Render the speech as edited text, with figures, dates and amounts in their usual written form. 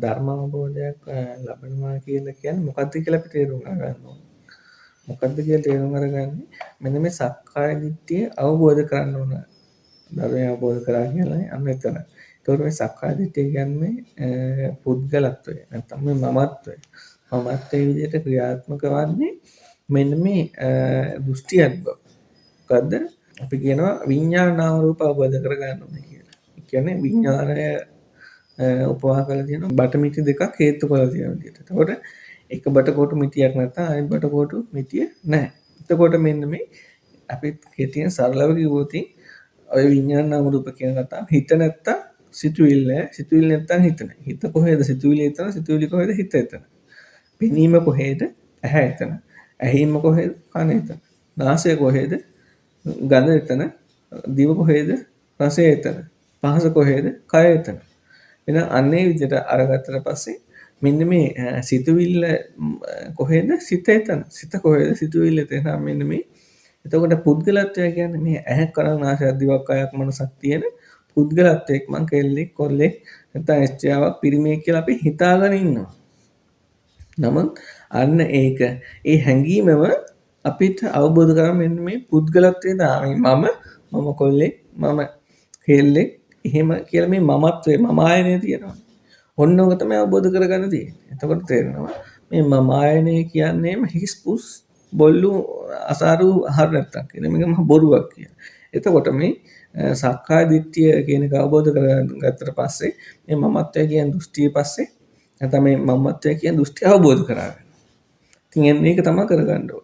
ධර්ම අවබෝධයක් ලබනවා කියලා කියන්නේ මොකක්ද කියලා අපි තේරුම් ගන්න ඕනේ. මොකක්ද කියලා තේරුම් අරගන්නේ මෙන්න මේ සක්කාය දිට්ඨිය අවබෝධ කරගන්න ඕන. ධර්මය අවබෝධ කරා කියලා අන්න එතන. ඒතකොට මේ සක්කාය දිට්ඨිය කියන්නේ පුද්ගලත්වය. නැත්නම් මේ මමත්වය. මමත්වයේ විදිහට ක්‍රියාත්මක වන්නේ මෙන්න මේ දෘෂ්ටියක් බව. මොකද්ද? අපි කියනවා විඤ්ඤාණ නාම රූප අවබෝධ කරගන්න ඕනේ කියලා. ඒ කියන්නේ විඤ්ඤාණය උපවා කරලා තියෙනවා බටමිටි දෙකක් හේතු කරලා තියෙන විදිහට. එතකොට එක බටකොටු මිටියක් නැත්නම් අනිත් බටකොටු මිටිය නැහැ. එතකොට මෙන්න මේ අපි කෙටියෙන් සරලව කිව්වොත් ඔය විඤ්ඤාණ නාම රූප කියන කතාව හිත නැත්තම් සිතුවිල්ල නැහැ. සිතුවිල්ල නැත්තම් හිත නැහැ. හිත කොහෙද සිතුවිලි එතන, සිතුවිලි කොහෙද හිත එතන. පෙනීම කොහෙද ඇහැ එතන. ඇහිීම කොහෙද කන එතන. නාසය කොහෙද ගඳ එතන. දිව කොහෙද රසය එතන. පහස කොහෙද කය එතන. එහෙනම් අන්නේ විදිහට අරගත්තට පස්සේ මෙන්න මේ සිතුවිල්ල කොහෙද සිත එතන. සිත කොහෙද සිතුවිල්ල එතන. මෙන්න මේ එතකොට පුද්ගලත්වය කියන්නේ මේ ඇහැ කන නාසය දිවක් කයක් මනසක් තියෙන පුද්ගලත්වයක් මං කෙල්ලෙක් කොල්ලෙක් නැත්නම් එස්චාවක් පිරිමියෙක් කියලා අපි හිතාගෙන ඉන්නවා. නමුත් අන්න ඒක ඒ හැඟීමම අපිට අවබෝධ කරගන්න මෙන්න මේ පුද්ගලත්වයේ දාමයි මම කොල්ලෙක් මම කෙල්ලෙක් එහෙම කියලා මේ මමත්වයේ මම ආයනය තියෙනවා. ඔන්න ඔක තමයි අවබෝධ කරගන්න තියෙන්නේ. එතකොට තේරෙනවා මේ මම ආයනය කියන්නේම හිස්පුස් බොල්ලු අසාරු අහර නැත්තම් කියන මේක මහ බොරුවක් කියන. එතකොට මේ සක්කාය දිට්ඨිය කියන එක අවබෝධ කරගත්තට පස්සේ මේ මමත්වය කියන දෘෂ්ටිය පස්සේ නැත්නම් මේ මමත්වය කියන දෘෂ්ටි අවබෝධ කරගන්න. ඉතින් ඒක තමයි කරගන්න ඕනේ.